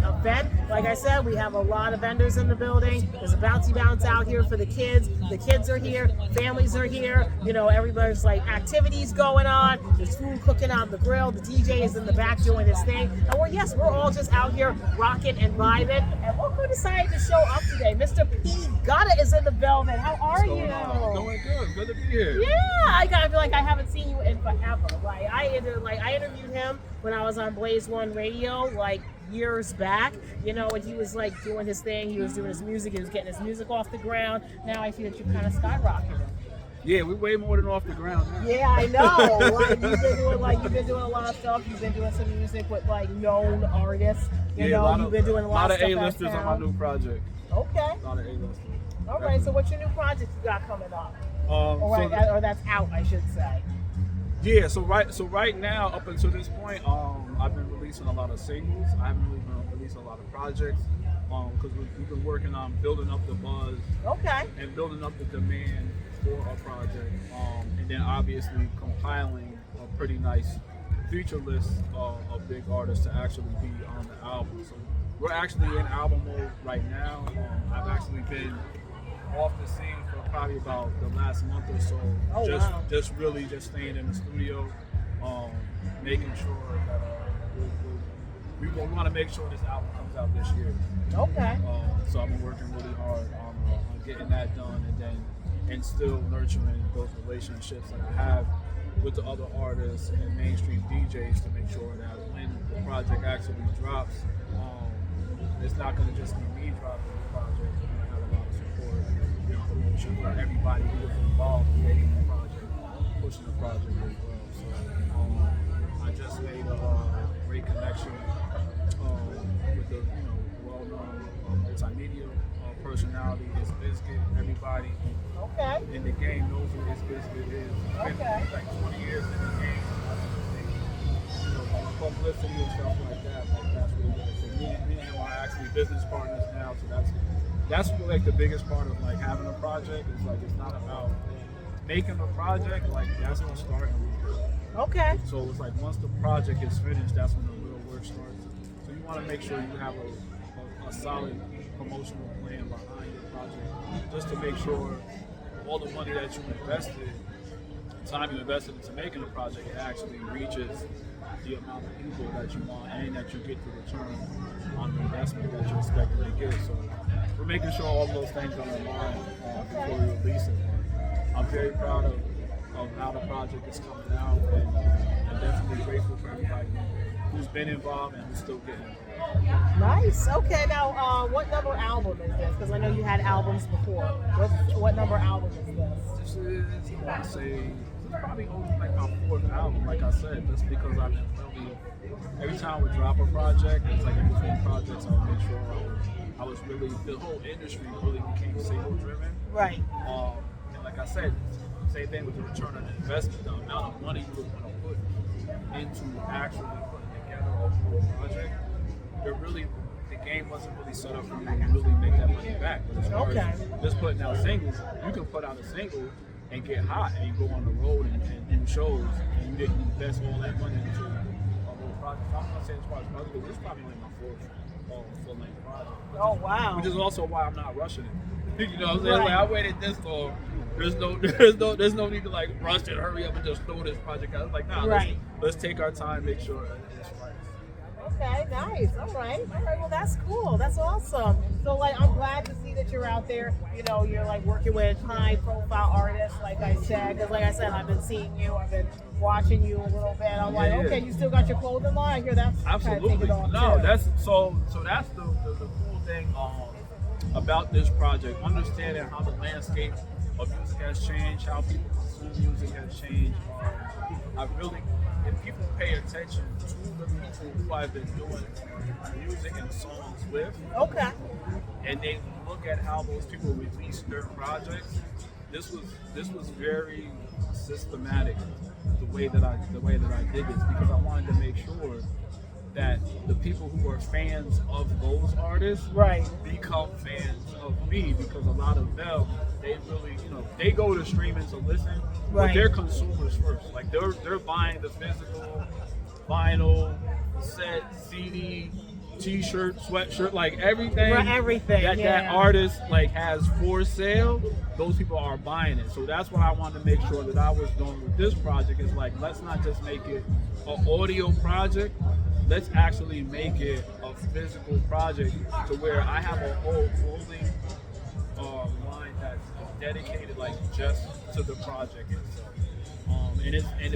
event. Like I said, we have a lot of vendors in the building. There's a bouncy bounce out here for the kids. The kids are here, families are here. You know, everybody's like activities going on. There's food cooking on the grill. The DJ is in the back doing his thing. And we're all just out here rocking and vibing. And look who decided to show up today. Mr. PGutter is in the building. How are you? Doing good. Good to be here. Yeah, I feel like I haven't seen you in forever. Like I interviewed him when I was on Blaze One Radio, like years back, you know, and he was like doing his thing. He was doing his music. He was getting his music off the ground. Now I see that you're kind of skyrocketing. Yeah, we're way more than off the ground now. Yeah, I know. Like you've been doing a lot of stuff. You've been doing some music with like known artists. You know, you've been doing a lot of stuff. A-listers on my new project. Okay. A lot of A-listers. All right. So what's your new project you got coming up? Or that's out, I should say. Yeah. So right now, up until this point, I've been releasing a lot of singles. I haven't really been releasing a lot of projects. Because we've been working on building up the buzz. Okay. And building up the demand for a project, and then obviously compiling a pretty nice feature list of big artists to actually be on the album. So we're actually in album mode right now. I've actually been off the scene for probably about the last month or so. Just really staying in the studio, making sure that we want to make sure this album comes out this year. Okay. So I've been working really hard on getting that done, and still nurturing those relationships that I have with the other artists and mainstream DJs to make sure that when the project actually drops, it's not going to just be me dropping the project. We're going to have a lot of support and promotion for everybody who was involved in making the project, pushing the project as well. So I just made a great connection with the well-known multimedia personality, It's Biscuit. Everybody in the game knows who It's Biscuit is. It's been like 20 years in the game. Publicity and stuff like that. Like that's really good. So me and him are actually business partners now. So that's really like the biggest part of like having a project. It's like it's not about making a project. Like that's gonna start. Okay. So it's like once the project is finished, that's when the real work starts. So you want to make sure you have a solid promotional plan behind your project, just to make sure all the money that you invested, time you invested into making the project, it actually reaches the amount of people that you want and that you get the return on the investment that you're expecting to get. So we're making sure all those things are in line before we release it. I'm very proud of how the project is coming out, and I'm definitely grateful for everybody who's been involved and who's still getting involved. Nice. Okay, now what number album is this? Because I know you had albums before. What number album is this? This is, I want to say, probably only like my fourth album, like I said, just because I've been really, every time we drop a project, it's like in between projects, I'll make sure I was really, the whole industry really became single driven. Right. And like I said, same thing with the return on investment, the amount of money you would want to put into actually putting together a whole project. The game wasn't really set up for you to really make that money back. But as far as just putting out singles, you can put out a single and get hot and you go on the road and do shows, and you didn't invest all that money into a whole project. I'm not saying as far as project, but this is probably like my fourth full-length project. Oh, wow. Which is also why I'm not rushing it. You know what I'm saying? Right. Like I waited this long. There's no need to like rush and hurry up and just throw this project out. It's like, nah, let's take our time, make sure it's right. Okay, nice. All right. Well, that's cool. That's awesome. So, like, I'm glad to see that you're out there. You know, you're like working with high-profile artists, like I said. Because, like I said, I've been seeing you. I've been watching you a little bit. I'm like, okay, you still got your clothing line. I hear that's absolutely. Kind of off No, too. that's so that's the cool thing about this project. Understanding how the landscape of music has changed, how people consume music has changed. If people pay attention to the people who I've been doing music and songs with, and they look at how those people release their projects, this was very systematic the way that I did this, because I wanted to make sure that the people who are fans of those artists become fans of me, because a lot of them, they really, they go to streaming to listen, but they're consumers first. Like they're buying the physical vinyl, set, CD, t-shirt, sweatshirt, like everything, everything that that artist like has for sale, those people are buying it. So that's what I wanted to make sure that I was doing with this project, is like, let's not just make it an audio project, let's actually make it a physical project, to where I have a whole clothing line that's dedicated like just to the project itself.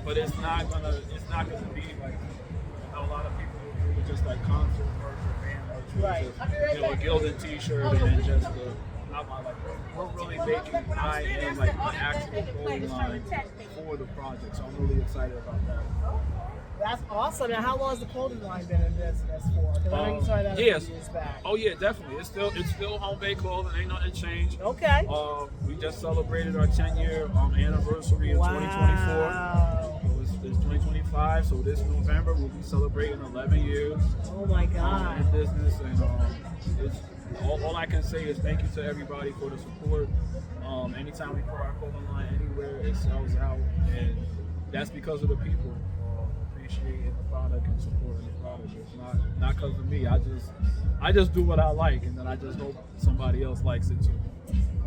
But it's not gonna be like how a lot of people do with just like concert merch or band merch, right? Just, a gilded T-shirt and then just not my, like, we're really making high-end, like, an actual clothing line for the project. So I'm really excited about that. That's awesome. Now, how long has the clothing line been in business for? Because I know you started that a few years back. Oh yeah, definitely. It's still home-made clothing. Ain't nothing changed. Okay. We just celebrated our 10-year anniversary in 2024. So it's 2025. So this November we'll be celebrating 11 years. Oh my God. In business, and it's all I can say is thank you to everybody for the support. Anytime we put our clothing line anywhere, it sells out, and that's because of the people. Appreciating the product and supporting the product. It's not because of me. I just do what I like, and then I just hope somebody else likes it too.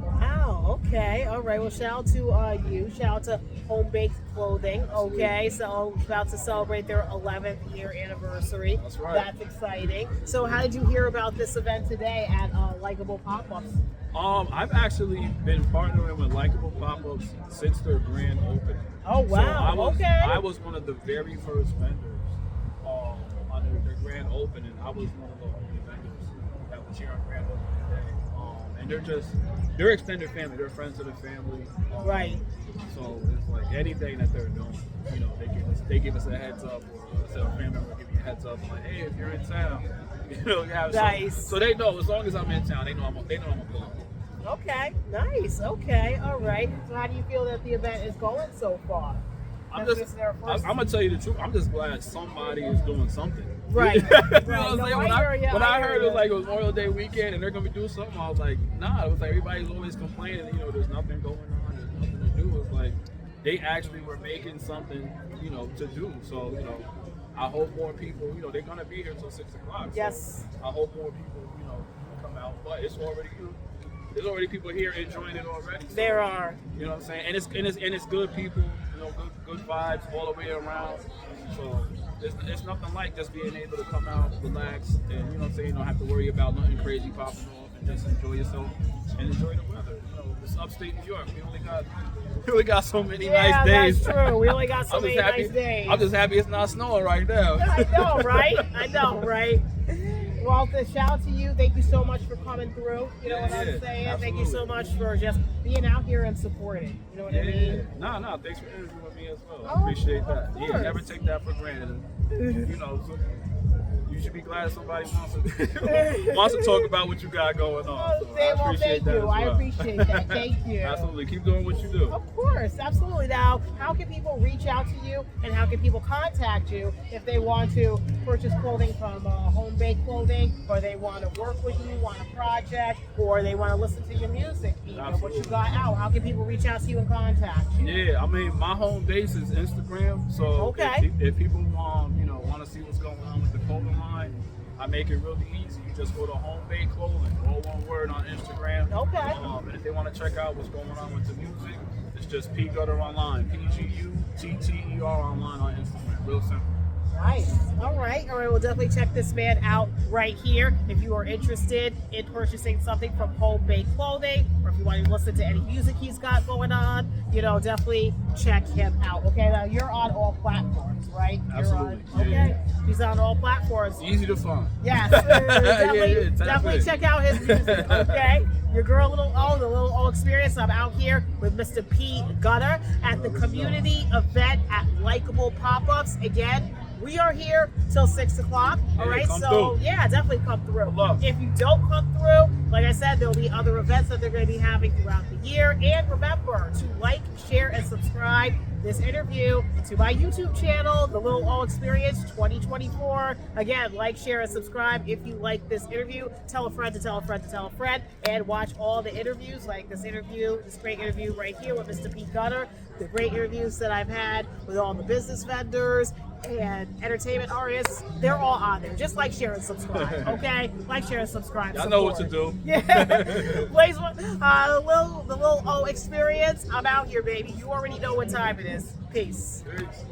Wow. Okay. All right. Well, shout out to you. Shout out to Home Baked Clothing. Okay. So about to celebrate their 11th year anniversary. That's right. That's exciting. So how did you hear about this event today at Likeable Popups? I've actually been partnering with Likeable Popups since their grand opening. Oh wow! So I was one of the very first vendors on their grand opening. I was one of the only vendors that was here on grand opening day. And they're extended family. They're friends of the family. Right. So it's like anything that they're doing, they give us a heads up, or a family member give you a heads up, like, hey, if you're in town, nice. So they know as long as I'm in town, they know I'm a pull up. Okay, nice. Okay, all right. So how do you feel that the event is going so far? I'm gonna tell you the truth. I'm just glad somebody is doing something. Right. What I'm saying? When I heard it was like it was Memorial Day weekend and they're gonna be doing something, I was like, nah. It was like everybody's always complaining. There's nothing going on. There's nothing to do. It's like they actually were making something, to do. So I hope more people. They're gonna be here till 6 o'clock. Yes. So I hope more people, come out. But it's already There's already people here enjoying it already. So, there are. You know what I'm saying? And it's good people, good vibes all the way around. So it's nothing like just being able to come out, relax, and you know what I'm saying, you don't have to worry about nothing crazy popping off, and just enjoy yourself and enjoy the weather. It's upstate New York. We only got so many nice days. Yeah, that's true. We only got so many nice days. I'm just happy it's not snowing right now. I know, right? Well, shout out to you. Thank you so much for coming through. You know what I'm saying? Absolutely. Thank you so much for just being out here and supporting. You know what I mean? No. Thanks for interviewing me as well. Oh, I appreciate that. course. Yeah, never take that for granted. You should be glad somebody wants to talk about what you got going on. So thank you. I appreciate that. Thank you. Absolutely. Keep doing what you do. Of course. Absolutely. Now, how can people reach out to you, and how can people contact you if they want to purchase clothing from Home Baked Clothing, or they want to work with you on a project, or they want to listen to your music, what you got out? How can people reach out to you and contact you? Yeah, I mean, my home base is Instagram. So if people want to see what's going on with the clothing line, I make it really easy. You just go to Home Baked Clothing, all one word, on Instagram. Okay. And if they want to check out what's going on with the music, it's just PGutter online, PGutter online on Instagram. Real simple. Nice. All right. We'll definitely check this man out right here. If you are interested in purchasing something from Home Baked Clothing, or if you want to listen to any music he's got going on, definitely check him out. Okay. Now you're on all platforms, right? Absolutely. Okay. He's on all platforms. Easy to find. Yes. Definitely check out his music. Okay. Your girl, the little old experience. I'm out here with Mr. PGutter at the community event at Likeable Popups. Again, we are here till 6 o'clock. All right, so definitely come through. If you don't come through, like I said, there'll be other events that they're going to be having throughout the year. And remember to like, share, and subscribe this interview to my YouTube channel, The Little All Experience 2024. Again, like, share, and subscribe if you like this interview. Tell a friend to tell a friend to tell a friend, and watch all the interviews like this great interview right here with Mr. PGutter. the great interviews that I've had with all the business vendors and entertainment artists, they're all on there. Just like, share, and subscribe, okay? Like, share, and subscribe. Y'all know what to do. Yeah. Please, the little O experience. I'm out here, baby. You already know what time it is. Peace. Peace.